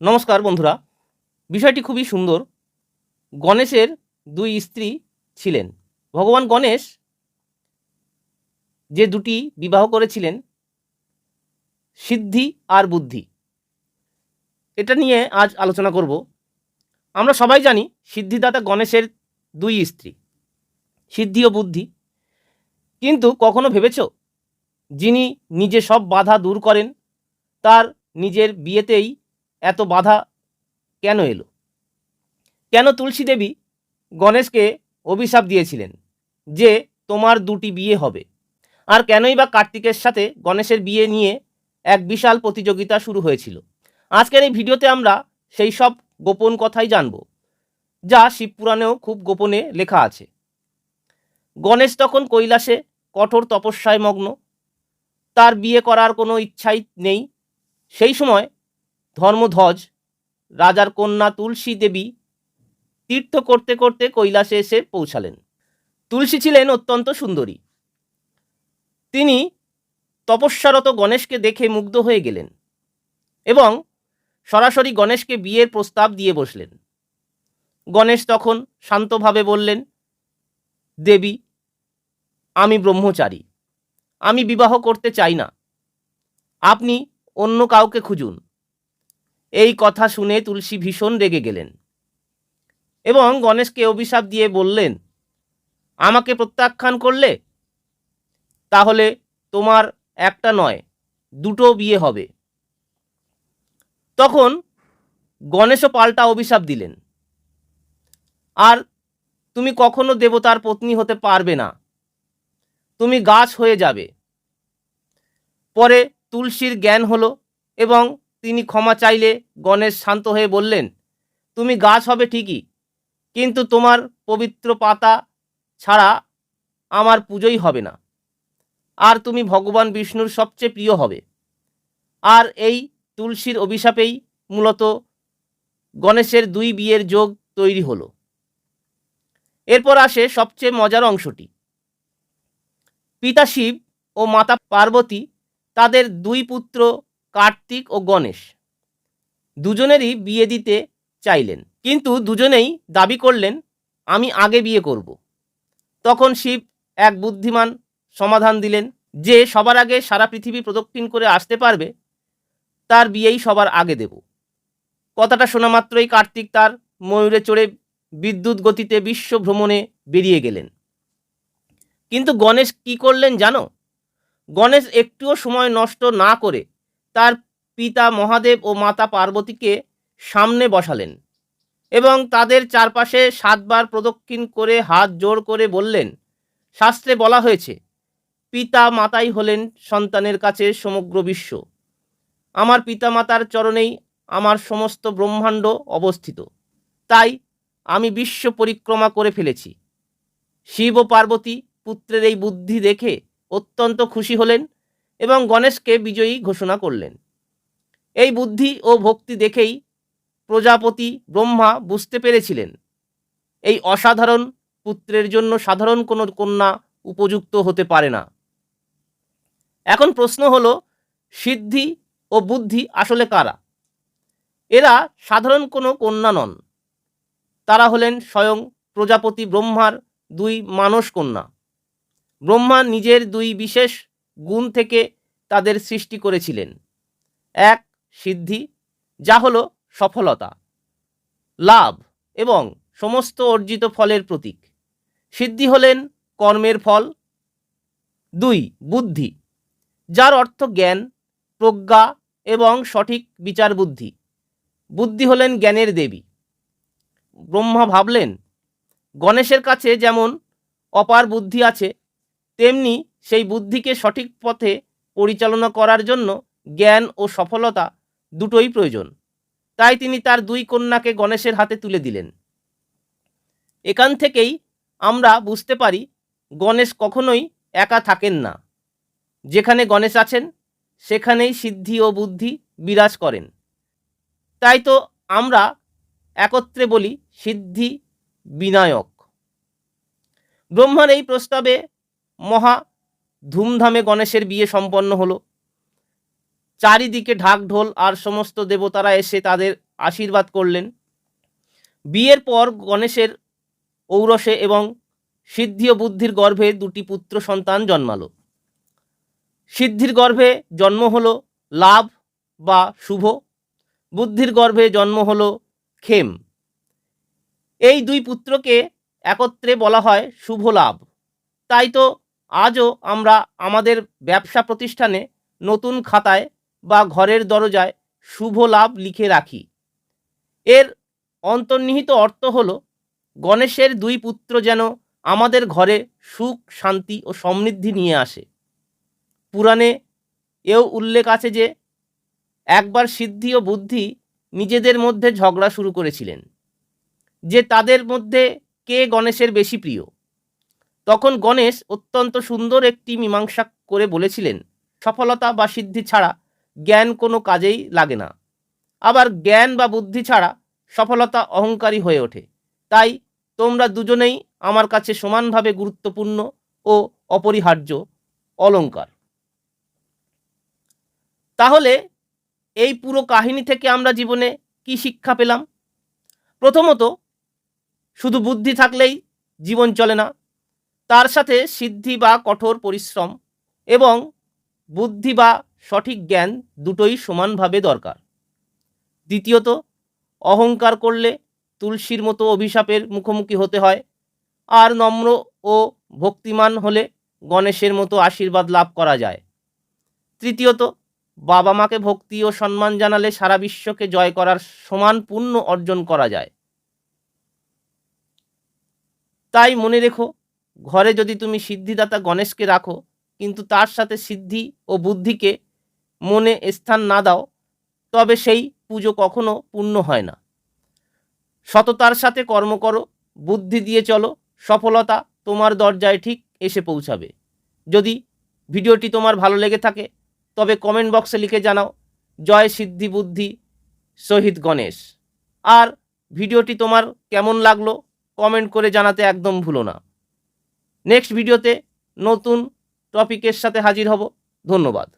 নমস্কার বন্ধুরা। বিষয়টি খুবই সুন্দর। গণেশের দুই স্ত্রী ছিলেন। ভগবান গণেশ যে দুটি বিবাহ করেছিলেন, সিদ্ধি আর বুদ্ধি, এটা নিয়ে আজ আলোচনা করব। আমরা সবাই জানি সিদ্ধিদাতা গণেশের দুই স্ত্রী, সিদ্ধি ও বুদ্ধি। কিন্তু কখনো ভেবেছ যিনি নিজে সব বাধা দূর করেন, তার নিজের বিয়েতেই এত বাধা কেন এলো? কেন তুলসী দেবী গণেশকে অভিশাপ দিয়েছিলেন যে তোমার দুটি বিয়ে হবে? আর কেনই বা কার্তিকের সাথে গণেশের বিয়ে নিয়ে এক বিশাল প্রতিযোগিতা শুরু হয়েছিল? আজকের এই ভিডিওতে আমরা সেই সব গোপন কথাই জানব, যা শিবপুরাণেও খুব গোপনে লেখা আছে। গণেশ তখন কৈলাসে কঠোর তপস্যায় মগ্ন, তার বিয়ে করার কোনো ইচ্ছাই নেই। সেই সময় ধর্মধ্বজ রাজার কন্যা তুলসী দেবী তীর্থ করতে করতে কৈলাসে এসে পৌঁছালেন। তুলসী ছিলেন অত্যন্ত সুন্দরী। তিনি তপস্যারত গণেশকে দেখে মুগ্ধ হয়ে গেলেন এবং সরাসরি গণেশকে বিয়ের প্রস্তাব দিয়ে বসলেন। গণেশ তখন শান্তভাবে বললেন, দেবী, আমি ব্রহ্মচারী, আমি বিবাহ করতে চাই না, আপনি অন্য কাউকে খুঁজুন। এই কথা শুনে তুলসী ভীষণ রেগে গেলেন এবং গণেশকে অভিশাপ দিয়ে বললেন, আমাকে প্রত্যাখ্যান করলে তাহলে তোমার একটা নয়, দুটো বিয়ে হবে। তখন গণেশও পাল্টা অভিশাপ দিলেন, আর তুমি কখনো দেবতার পত্নী হতে পারবে না, তুমি গাছ হয়ে যাবে। পরে তুলসীর জ্ঞান হলো এবং তিনি ক্ষমা চাইলে গণেশ শান্ত হয়ে বললেন, তুমি গাছ হবে ঠিকই, কিন্তু তোমার পবিত্র পাতা ছাড়া আমার পুজোই হবে না, আর তুমি ভগবান বিষ্ণুর সবচেয়ে প্রিয় হবে। আর এই তুলসীর অভিশাপেই মূলত গণেশের দুই বিয়ের যোগ তৈরি হলো। এরপর আসে সবচেয়ে মজার অংশটি। পিতা শিব ও মাতা পার্বতী, তাদের দুই পুত্র কার্তিক ও গণেশ, দুজনেরই বিয়ে দিতে চাইলেন, কিন্তু দুজনেই দাবি করলেন, আমি আগে বিয়ে করব। তখন শিব এক বুদ্ধিমান সমাধান দিলেন, যে সবার আগে সারা পৃথিবী প্রদক্ষিণ করে আসতে পারবে, তার বিয়েই সবার আগে দেব। কথাটা শোনা মাত্রই কার্তিক তার ময়ূরে চড়ে বিদ্যুৎ গতিতে বিশ্ব ভ্রমণে বেরিয়ে গেলেন। কিন্তু গণেশ কি করলেন জানো? গণেশ একটুও সময় নষ্ট না করে তার পিতা মহাদেব ও মাতা পার্বতীকে সামনে বসালেন এবং তাদের চারপাশে 7 বার প্রদক্ষিণ করে হাত জোড় করে বললেন, শাস্ত্রে বলা হয়েছে, পিতা মাতাই হলেন সন্তানের কাছে সমগ্র বিশ্ব। আমার পিতা মাতার চরণেই আমার সমস্ত ব্রহ্মাণ্ড অবস্থিত, তাই আমি বিশ্ব পরিক্রমা করে ফেলেছি। শিব ও পার্বতী পুত্রের এই বুদ্ধি দেখে অত্যন্ত খুশি হলেন এবং গণেশকে বিজয়ী ঘোষণা করলেন। এই বুদ্ধি ও ভক্তি দেখেই প্রজাপতি ব্রহ্মা বুঝতে পেরেছিলেন, এই অসাধারণ পুত্রের জন্য সাধারণ কোনো কন্যা উপযুক্ত হতে পারে না। এখন প্রশ্ন হলো, সিদ্ধি ও বুদ্ধি আসলে কারা? এরা সাধারণ কোনো কন্যা নন, তারা হলেন স্বয়ং প্রজাপতি ব্রহ্মার দুই মানস কন্যা। ব্রহ্মা নিজের দুই বিশেষ গুণ থেকে তাদের সৃষ্টি করেছিলেন। এক, সিদ্ধি, যা হলো সফলতা, লাভ এবং সমস্ত অর্জিত ফলের প্রতীক। সিদ্ধি হলেন কর্মের ফল। 2, বুদ্ধি, যার অর্থ জ্ঞান, প্রজ্ঞা এবং সঠিক বিচার বুদ্ধি। বুদ্ধি হলেন জ্ঞানের দেবী। ব্রহ্মা ভাবলেন, গণেশের কাছে যেমন অপার বুদ্ধি আছে, তেমনি সেই বুদ্ধিকে সঠিক পথে পরিচালনা করার জন্য জ্ঞান ও সফলতা দুটোই প্রয়োজন। তাই তিনি তার দুই কন্যাকে গণেশের হাতে তুলে দিলেন। এখান থেকেই আমরা বুঝতে পারি, গণেশ কখনোই একা থাকেন না। যেখানে গণেশ আছেন, সেখানেই সিদ্ধি ও বুদ্ধি বিরাজ করেন। তাই তো আমরা একত্রে বলি, সিদ্ধি বিনায়ক। ব্রহ্মার এই প্রস্তাবে মহা ধুমধামে গণেশের বিয়ে সম্পন্ন হলো। চারিদিকে ঢাক ঢোল আর সমস্ত দেবতারা এসে তাদের আশীর্বাদ করলেন। বিয়ের পর গণেশের ঔরসে এবং সিদ্ধি ও বুদ্ধির গর্ভে দুটি পুত্র সন্তান জন্মালো। সিদ্ধির গর্ভে জন্ম হলো লাভ বা শুভ, বুদ্ধির গর্ভে জন্ম হলো ক্ষেম। এই দুই পুত্রকে একত্রে বলা হয় শুভ লাভ। তাই তো আজও আমরা আমাদের ব্যবসা প্রতিষ্ঠানে নতুন খাতায় বা ঘরের দরজায় শুভ লাভ লিখে রাখি। এর অন্তর্নিহিত অর্থ হলো গণেশের দুই পুত্র যেন আমাদের ঘরে সুখ, শান্তি ও সমৃদ্ধি নিয়ে আসে। পুরাণে এও উল্লেখ আছে যে একবার সিদ্ধি ও বুদ্ধি নিজেদের মধ্যে ঝগড়া শুরু করেছিলেন যে তাদের মধ্যে কে গণেশের বেশি প্রিয়। তখন গণেশ অত্যন্ত সুন্দর একটি মীমাংসা করে বলেছিলেন, সফলতা বা সিদ্ধি ছাড়া জ্ঞান কোনো কাজেই লাগে না, আবার জ্ঞান বা বুদ্ধি ছাড়া সফলতা অহংকারী হয়ে ওঠে। তাই তোমরা দুজনেই আমার কাছে সমানভাবে গুরুত্বপূর্ণ ও অপরিহার্য অলংকার। তাহলে এই পুরো কাহিনী থেকে আমরা জীবনে কি শিক্ষা পেলাম? প্রথমত, শুধু বুদ্ধি থাকলেই জীবন চলে না, তার সাথে সিদ্ধি বা কঠোর পরিশ্রম এবং বুদ্ধি বা সঠিক জ্ঞান দুটোই সমানভাবে দরকার। দ্বিতীয়ত, অহংকার করলে তুলসীর মতো অভিশাপের মুখোমুখি হতে হয়, আর নম্র ও ভক্তিমান হলে গণেশের মতো আশীর্বাদ লাভ করা যায়। তৃতীয়ত, বাবা মাকে ভক্তি ও সম্মান জানালে সারা বিশ্বকে জয় করার সমান পুণ্য অর্জন করা যায়। তাই মনে রেখো, ঘরে যদি তুমি সিদ্ধিদাতা গণেশকে রাখো কিন্তু তার সাথে সিদ্ধি ও বুদ্ধিকে মনে স্থান না দাও, তবে সেই পুজো কখনো পূর্ণ হয় না। সততার সাথে কর্ম করো, বুদ্ধি দিয়ে চলো, সফলতা তোমার দরজায় ঠিক এসে পৌঁছাবে। যদি ভিডিওটি তোমার ভালো লেগে থাকে তবে কমেন্ট বক্সে লিখে জানাও, জয় সিদ্ধি বুদ্ধি শহীদ গণেশ। আর ভিডিওটি তোমার কেমন লাগলো কমেন্ট করে জানাতে একদম ভুলো না। নেক্সট ভিডিওতে নতুন টপিকের সাথে হাজির হব। ধন্যবাদ।